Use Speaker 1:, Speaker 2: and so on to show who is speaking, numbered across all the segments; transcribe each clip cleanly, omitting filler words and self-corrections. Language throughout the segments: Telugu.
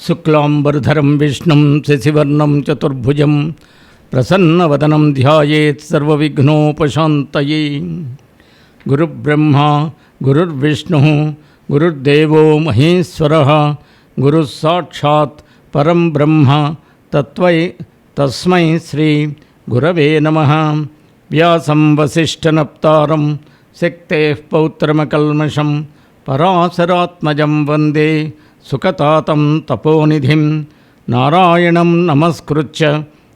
Speaker 1: శుక్లాంబరధరం విష్ణుం శశివర్ణం చతుర్భుజం ప్రసన్నవదనం ధ్యాయేత్ సర్వవిఘ్నోపశాంతయే. గురుబ్రహ్మా గురుర్విష్ణుః గురుర్దేవో మహేశ్వరః గురుః సాక్షాత్ పరం బ్రహ్మ తస్మై శ్రీ గురవే నమః. వ్యాసం వసిష్ఠనప్తారం శక్తేః పౌత్రమకల్మషం పరాశరాత్మజం వందే సుఖతాతం తపోనిధిం. నారాయణం నమస్కృత్య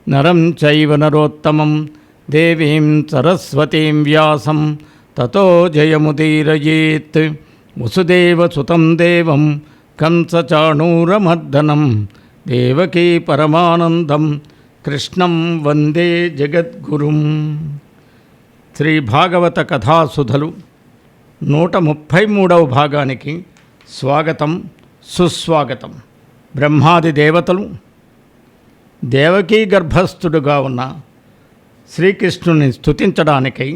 Speaker 1: నరం చైవ నరోత్తమం దేవీం సరస్వతీం వ్యాసం తతో జయముదీరయేత్. వసుదేవసుతం దేవం కంసచాణూరమర్దనం దేవకీ పరమానందం కృష్ణం వందే జగద్గురుం. శ్రీ భాగవత కథాసుధలు 133వ భాగానికి స్వాగతం సుస్వాగతం. బ్రహ్మాది దేవతలు దేవకీ గర్భస్థుడుగా ఉన్న శ్రీకృష్ణుని స్తుతించడానికై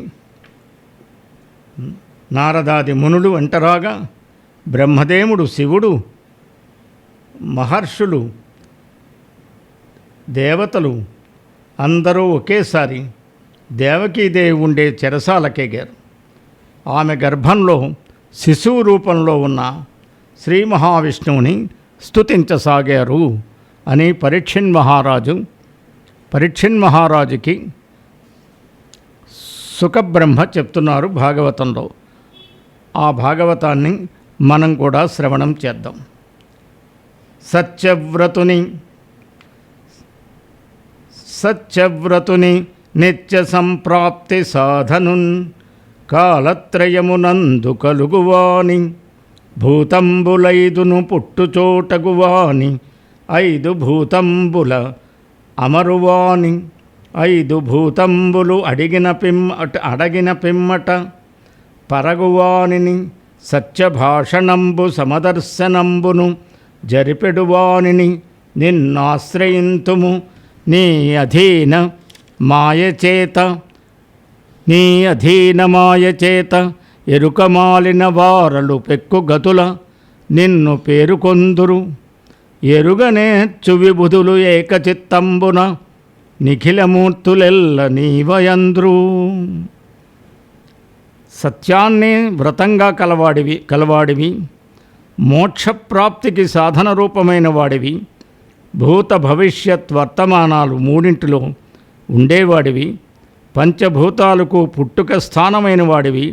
Speaker 1: నారదాది మునులు వెంటరాగా బ్రహ్మదేవుడు, శివుడు, మహర్షులు, దేవతలు అందరూ ఒకేసారి దేవకీదేవి ఉండే చెరసాలకెగారు. ఆమె గర్భంలో శిశువు రూపంలో ఉన్న శ్రీ మహావిష్ణువుని స్తుతించసాగారు అని పరీక్షిన్ మహారాజుకి సుఖబ్రహ్మ చెప్తున్నారు భాగవతంలో. ఆ భాగవతాన్ని మనం కూడా శ్రవణం చేద్దాం. సత్యవ్రతుని నిత్య సంప్రాప్తి సాధనున్ కాలత్రయమునందు కలుగువాని భూతంబులైదును పుట్టుచోటగువాని 5 భూతంబుల అమరువాని 5 భూతంబులు అడగిన పిమ్మట పరగువానిని సత్యభాషణంబు సమదర్శనంబును జరిపెడువానిని నిన్నాశ్రయింతుము నీ అధీన మాయచేత ఎరుకమాలిన వారలు పెక్కుగతుల నిన్ను పేరుకొందురు. ఎరుగనేర్చు విబుధులు ఏకచిత్తంబున నిఖిలమూర్తులెల్ల నీవయంద్రు. సత్యాన్ని వ్రతంగా కలవాడివి, మోక్షప్రాప్తికి సాధన రూపమైన వాడివి, భూత భవిష్యత్ వర్తమానాలు మూడింటిలో ఉండేవాడివి, పంచభూతాలకు పుట్టుక స్థానమైన వాడివి,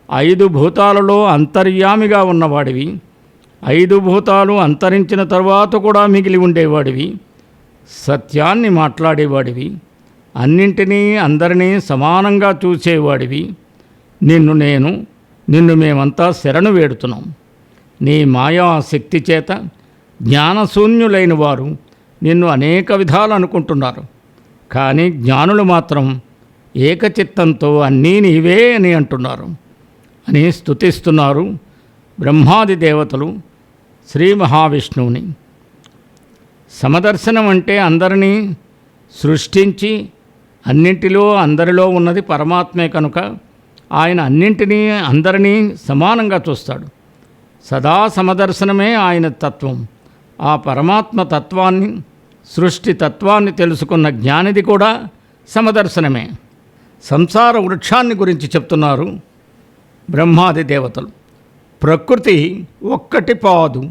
Speaker 1: 5 భూతాలలో అంతర్యామిగా ఉన్నవాడివి, 5 భూతాలు అంతరించిన తర్వాత కూడా మిగిలి ఉండేవాడివి, సత్యాన్ని మాట్లాడేవాడివి, అన్నింటినీ అందరినీ సమానంగా చూసేవాడివి. నిన్ను మేమంతా శరణు వేడుతున్నాం. నీ మాయాశక్తి చేత జ్ఞానశూన్యులైన వారు నిన్ను అనేక విధాలు అనుకుంటున్నారు. కానీ జ్ఞానులు మాత్రం ఏకచిత్తంతో అన్నీ నీవే అని అంటున్నారు అని స్తుతిస్తున్నారు బ్రహ్మాది దేవతలు శ్రీ మహావిష్ణువుని. సమదర్శనం అంటే అందరినీ సృష్టించి అన్నింటిలో అందరిలో ఉన్నది పరమాత్మే కనుక ఆయన అన్నింటినీ అందరినీ సమానంగా చూస్తాడు. సదా సమదర్శనమే ఆయన తత్వం. ఆ పరమాత్మ తత్వాన్ని, సృష్టి తత్వాన్ని తెలుసుకున్న జ్ఞానిది కూడా సమదర్శనమే. సంసార వృక్షాన్ని గురించి చెప్తున్నారు బ్రహ్మాది దేవతలు. ప్రకృతి ఒక్కటి పాదు,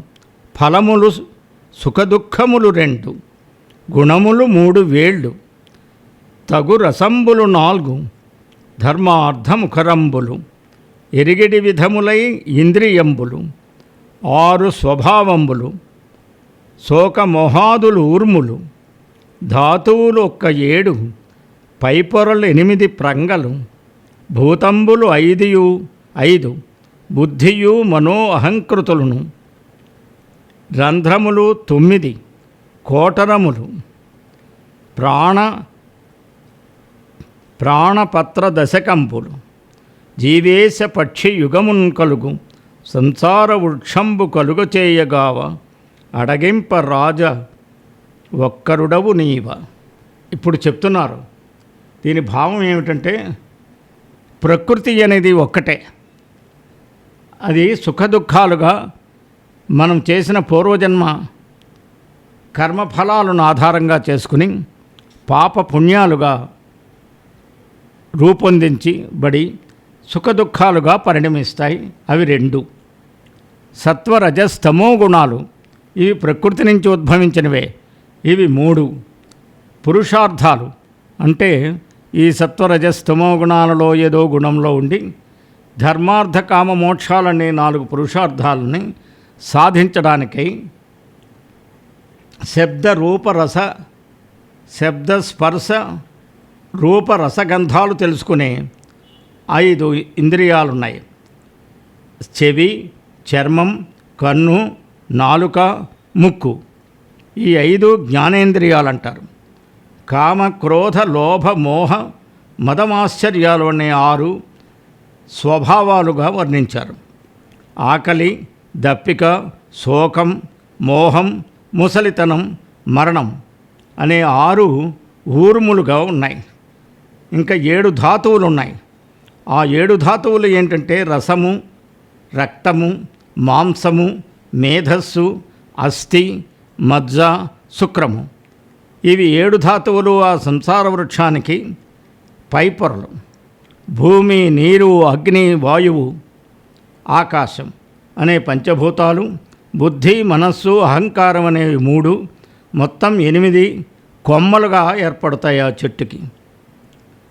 Speaker 1: ఫలములు సుఖదుఖములు 2, గుణములు 3 వేళ్ళు, తగు రసంబులు 4, ధర్మార్థముఖరంబులు, ఎరిగిడి విధములై ఇంద్రియంబులు, 6 స్వభావంబులు, శోకమోహాదులు ఊర్ములు, ధాతువులు 7, పైపొరలు 8 ప్రంగలు, భూతంబులు 5, బుద్ధియు మనో అహంకృతులను, రంధ్రములు 9, కోటరములు, ప్రాణపత్ర దశకంబులు, జీవేశ పక్షి యుగమున్ కలుగు సంసార వృక్షంబు కలుగచేయగావ అడగింప రాజ ఒక్కరుడవు నీవ. ఇప్పుడు చెప్తున్నారు. దీని భావం ఏమిటంటే ప్రకృతి అనేది ఒక్కటే. అది సుఖదుఖాలుగా మనం చేసిన పూర్వజన్మ కర్మఫలాలను ఆధారంగా చేసుకుని పాప పుణ్యాలుగా రూపొందించబడి సుఖదుఖాలుగా పరిణమిస్తాయి. అవి రెండు. సత్వరజస్తమో గుణాలు ఇవి ప్రకృతి నుంచి ఉద్భవించినవే. ఇవి మూడు. పురుషార్థాలు అంటే ఈ సత్వరజస్తమో గుణాలలో ఏదో గుణంలో ఉండి ధర్మార్థ కామ మోక్షాలనే 4 పురుషార్థాలని సాధించడానికై శబ్ద స్పర్శ రూప రసగంధాలు తెలుసుకునే 5 ఇంద్రియాలున్నాయి. చెవి, చర్మం, కన్ను, నాలుక, ముక్కు. ఈ 5 జ్ఞానేంద్రియాలు అంటారు. కామ, క్రోధ, లోభ, మోహ, మదమాశ్చర్యాలు అనే 6 స్వభావాలుగా వర్ణించారు. ఆకలి, దప్పిక, శోకం, మోహం, ముసలితనం, మరణం అనే 6 ఊర్ములుగా ఉన్నాయి. ఇంకా 7 ధాతువులు ఉన్నాయి. ఆ 7 ధాతువులు ఏంటంటే రసము, రక్తము, మాంసము, మేధస్సు, అస్థి, మజ్జ, శుక్రము. ఇవి 7 ధాతువులు ఆ సంసార వృక్షానికి పైపొరలు. భూమి, నీరు, అగ్ని, వాయువు, ఆకాశం అనే పంచభూతాలు, బుద్ధి, మనస్సు, అహంకారం అనేవి 3, మొత్తం 8 కొమ్మలుగా ఏర్పడతాయి. ఆ చెట్టుకి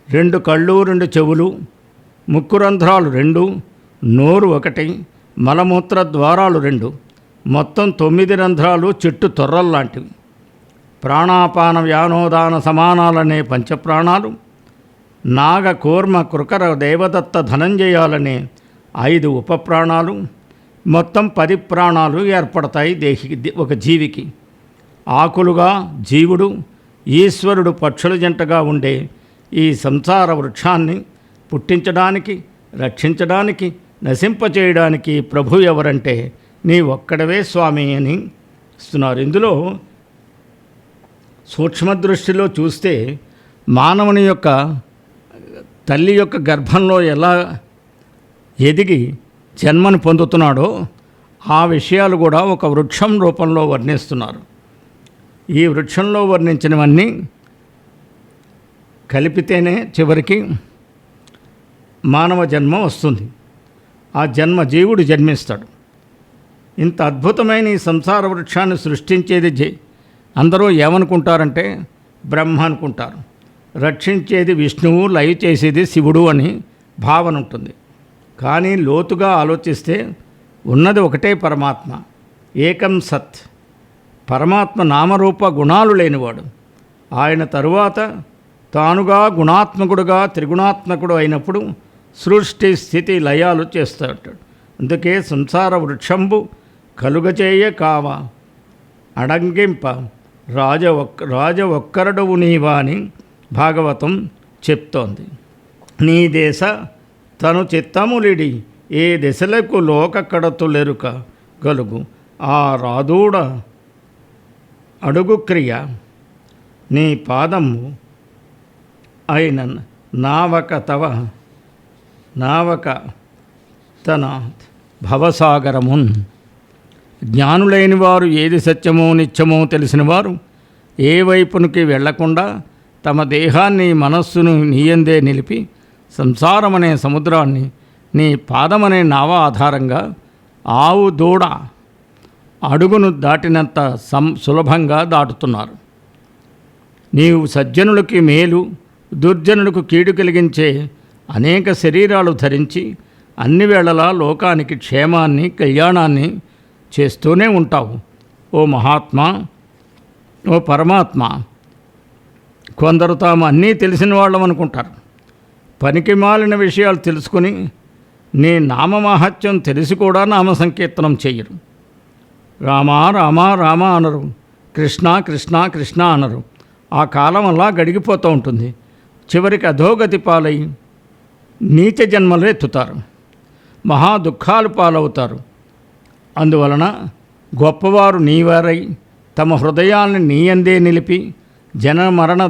Speaker 1: 2 కళ్ళు, 2 చెవులు, ముక్కు రంధ్రాలు 2, నోరు 1, మలమూత్ర ద్వారాలు 2, మొత్తం 9 రంధ్రాలు చెట్టు తొర్రల్లాంటివి. ప్రాణాపాన వ్యానోదాన సమానాలనే పంచప్రాణాలు, నాగ, కూర్మ, కృకర, దేవదత్త, ధనంజయాలనే 5 ఉపప్రాణాలు, మొత్తం 10 ప్రాణాలు ఏర్పడతాయి ఒక జీవికి. ఆకులుగా జీవుడు, ఈశ్వరుడు పక్షుల జంటగా ఉండే ఈ సంసార వృక్షాన్ని పుట్టించడానికి, రక్షించడానికి, నశింపచేయడానికి ప్రభు ఎవరంటే నీ ఒక్కడవే స్వామి అని ఇస్తున్నారు. ఇందులో సూక్ష్మదృష్టిలో చూస్తే మానవుని యొక్క తల్లి యొక్క గర్భంలో ఎలా ఎదిగి జన్మను పొందుతున్నాడో ఆ విషయాలు కూడా ఒక వృక్షం రూపంలో వర్ణిస్తున్నారు. ఈ వృక్షంలో వర్ణించినవన్నీ కలిపితేనే చివరికి మానవ జన్మ వస్తుంది. ఆ జన్మ జీవుడు జన్మిస్తాడు. ఇంత అద్భుతమైన ఈ సంసార వృక్షాన్ని సృష్టించేది అందరూ ఏమనుకుంటారంటే బ్రహ్మ అనుకుంటారు. రక్షించేది విష్ణువు, లయ చేసేది శివుడు అని భావన ఉంటుంది. కానీ లోతుగా ఆలోచిస్తే ఉన్నది ఒకటే పరమాత్మ, ఏకం సత్. పరమాత్మ నామరూప గుణాలు లేనివాడు. ఆయన తరువాత తానుగా గుణాత్మకుడుగా త్రిగుణాత్మకుడు అయినప్పుడు సృష్టి స్థితి లయాలు చేస్తాడు. అందుకే సంసార వృక్షంబు కలుగచేయ కావ అడంగింప రాజ ఒక్కరడువు నీవా అని భాగవతం చెప్తోంది. నీ దేశ తను చిత్తములిడి ఏ దశలకు లోక కడతులెరుక గలుగు ఆ రాదూడ అడుగు క్రియ నీ పాదము అయిన నావక తన భవసాగరమున్. జ్ఞానులైన వారు ఏది సత్యమో నిత్యమో తెలిసిన వారు ఏ వైపునికి వెళ్లకుండా తమ దేహాన్ని, మనస్సును నీయందే నిలిపి సంసారమనే సముద్రాన్ని నీ పాదమనే నావ ఆధారంగా ఆవు దూడ అడుగును దాటినంత సులభంగా దాటుతున్నారు. నీవు సజ్జనులకి మేలు, దుర్జనులకు కీడు కలిగించే అనేక శరీరాలు ధరించి అన్ని వేళలా లోకానికి క్షేమాన్ని, కళ్యాణాన్ని చేస్తూనే ఉంటావు. ఓ మహాత్మా, ఓ పరమాత్మ. కొందరు తాము అన్నీ తెలిసిన వాళ్ళం అనుకుంటారు. పనికి మాలిన విషయాలు తెలుసుకుని నీ నామమహత్యం తెలిసి కూడా నామ సంకీర్తనం చెయ్యరు. రామ రామ రామ అనరు, కృష్ణ కృష్ణ కృష్ణ అనరు. ఆ కాలం అలా గడిగిపోతూ ఉంటుంది. చివరికి అధోగతి పాలై నీచ జన్మలు ఎత్తుతారు, మహా దుఃఖాలు పాలవుతారు. అందువలన గొప్పవారు నీవారై తమ హృదయాల్ని నీయందే నిలిపి జన మరణ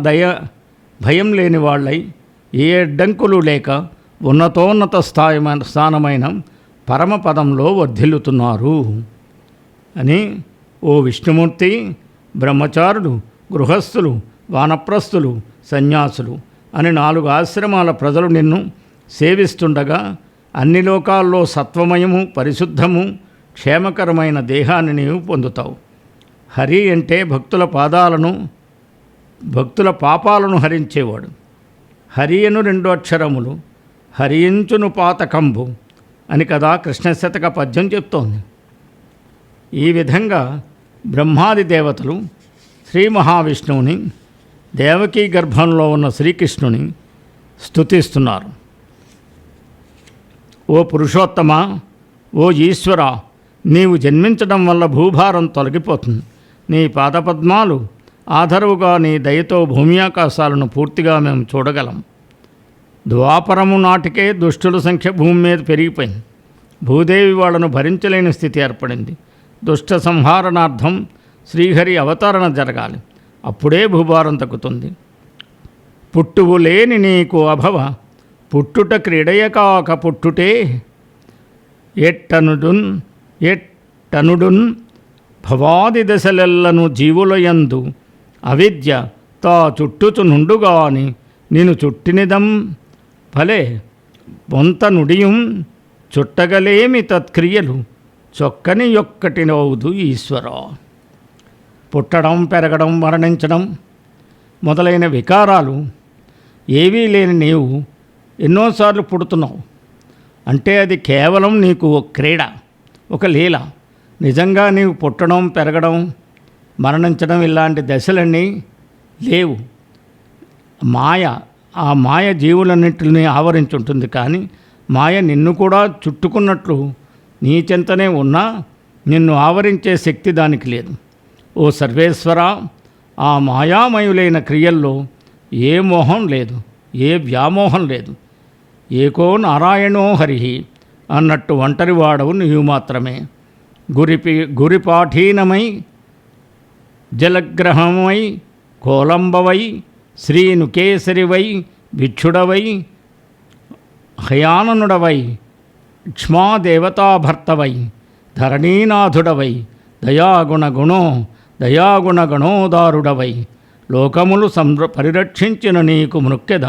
Speaker 1: భయం లేని వాళ్ళై ఏ అడ్డంకులు లేక ఉన్నతోన్నత స్థానమైన పరమపదంలో వర్ధిల్లుతున్నారు అని. ఓ విష్ణుమూర్తి, బ్రహ్మచారులు, గృహస్థులు, వానప్రస్థులు, సన్యాసులు అని 4 ఆశ్రమాల ప్రజలు నిన్ను సేవిస్తుండగా అన్ని లోకాల్లో సత్వమయము, పరిశుద్ధము, క్షేమకరమైన దేహాన్ని నీవు పొందుతావు. హరి అంటే భక్తుల పాపాలను హరించేవాడు. హరి అను 2 అక్షరములు హరించును పాతకంబు అని కదా కృష్ణశతక పద్యం చెప్తోంది. ఈ విధంగా బ్రహ్మాది దేవతలు శ్రీ మహావిష్ణువుని, దేవకీ గర్భంలో ఉన్న శ్రీకృష్ణుని స్తుతిస్తున్నారు. ఓ పురుషోత్తమ, ఓ ఈశ్వర, నీవు జన్మించడం వల్ల భూభారం తొలగిపోతుంది. నీ పాదపద్మాలు ఆధారువుగా నీ దయతో భూమి ఆకాశాలను పూర్తిగా మేము చూడగలం. ద్వాపరము నాటికే దుష్టుల సంఖ్య భూమి మీద పెరిగిపోయింది. భూదేవి వాళ్ళను భరించలేని స్థితి ఏర్పడింది. దుష్ట సంహారణార్థం శ్రీహరి అవతరణ జరగాలి. అప్పుడే భూభారం తగ్గుతుంది. పుట్టువు లేని నీకు అభవ, పుట్టుట క్రీడయకాక పుట్టుటే, ఎట్టనుడున్ భవాది దశలెల్లను జీవులయందు అవిద్య తా చుట్టుచు నుండుగాని నిన్ను చుట్టినిదం ఫలే బొంత నుడియం చుట్టగలేమి తత్క్రియలు చొక్కని యొక్కటినవుదు ఈశ్వర. పుట్టడం, పెరగడం, మరణించడం మొదలైన వికారాలు ఏవీ లేని నీవు ఎన్నోసార్లు పుడుతున్నావు అంటే అది కేవలం నీకు ఒక క్రీడ, ఒక లీల. నిజంగా నీవు పుట్టడం, పెరగడం, మరణించడం ఇలాంటి దశలన్నీ లేవు. మాయ, ఆ మాయ జీవులన్నింటినీ ఆవరించుంటుంది. కానీ మాయ నిన్ను కూడా చుట్టుకున్నట్లు నీ చెంతనే ఉన్నా నిన్ను ఆవరించే శక్తి దానికి లేదు. ఓ సర్వేశ్వర, ఆ మాయామయులైన క్రియల్లో ఏ మోహం లేదు, ఏ వ్యామోహం లేదు. ఏకో నారాయణో హరి అన్నట్టు ఒంటరివాడవు నీవు మాత్రమే. గురిపాఠీనమై, జలగ్రహమై, కోలంబవై, శ్రీనుకేసరివై, విచ్ఛుడవై, హయాననుడవై, క్ష్మాదేవతాభర్తవై, ధరణీనాథుడవై, దయాగుణగణోదారుడవై, లోకములు పరిరక్షించిన నీకు మృక్కెద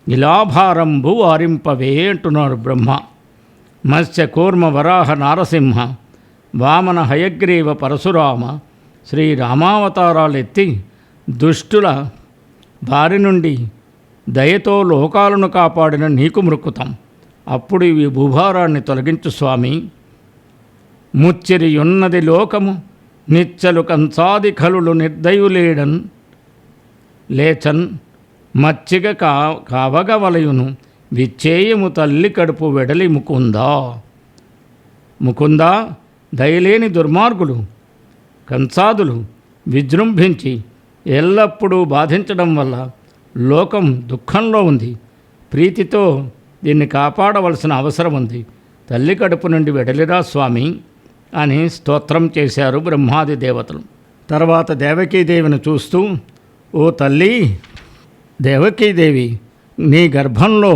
Speaker 1: ఇలాభారంబు వారింపవే అంటున్నారు బ్రహ్మ. మత్స్య కూర్మ వరాహ నారసింహ, వామన హయగ్రీవ పరశురామ, శ్రీరామావతారాలెత్తి దుష్టుల బారి నుండి దయతో లోకాలను కాపాడిన నీకు మృక్కుతాం. అప్పుడు ఈ భూభారాన్ని తొలగించు స్వామి. ముచ్చిరియున్నది లోకము నిచ్చలు కంచాది ఖలులు నిర్దయులేడన్ లేచన్ మచ్చిగ కావగవలయును విచ్చేయము తల్లి కడుపు వెడలి ముకుందా దయలేని దుర్మార్గులు, కంసాదులు విజృంభించి ఎల్లప్పుడూ బాధించడం వల్ల లోకం దుఃఖంలో ఉంది. ప్రీతితో దీన్ని కాపాడవలసిన అవసరం ఉంది. తల్లి కడుపు నుండి వెడలిరా స్వామి అని స్తోత్రం చేశారు బ్రహ్మాది దేవతలు. తర్వాత దేవకీదేవిని చూస్తూ, ఓ తల్లి దేవకీదేవి, నీ గర్భంలో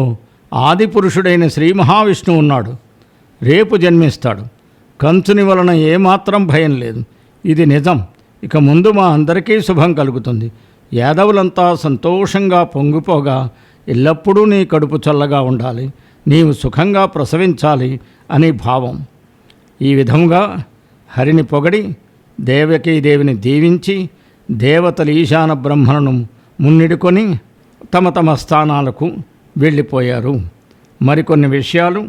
Speaker 1: ఆదిపురుషుడైన శ్రీ మహావిష్ణువు ఉన్నాడు. రేపు జన్మిస్తాడు. కంసుని వలన ఏమాత్రం భయం లేదు. ఇది నిజం. ఇక ముందు మా అందరికీ శుభం కలుగుతుంది. యాదవులంతా సంతోషంగా పొంగిపోగా ఎల్లప్పుడూ నీ కడుపు చల్లగా ఉండాలి, నీవు సుఖంగా ప్రసవించాలి అని భావం. ఈ విధంగా హరిని పొగడి దేవకీదేవిని దీవించి దేవతలు ఈశాన బ్రహ్మను మున్నిడుకొని తమ తమ స్థానాలకు వెళ్ళిపోయారు. మరికొన్ని విషయాలు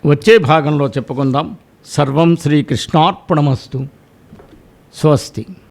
Speaker 1: వచ్చే భాగంలో చెప్పుకుందాం. సర్వం శ్రీకృష్ణార్పణమస్తు. స్వస్తి.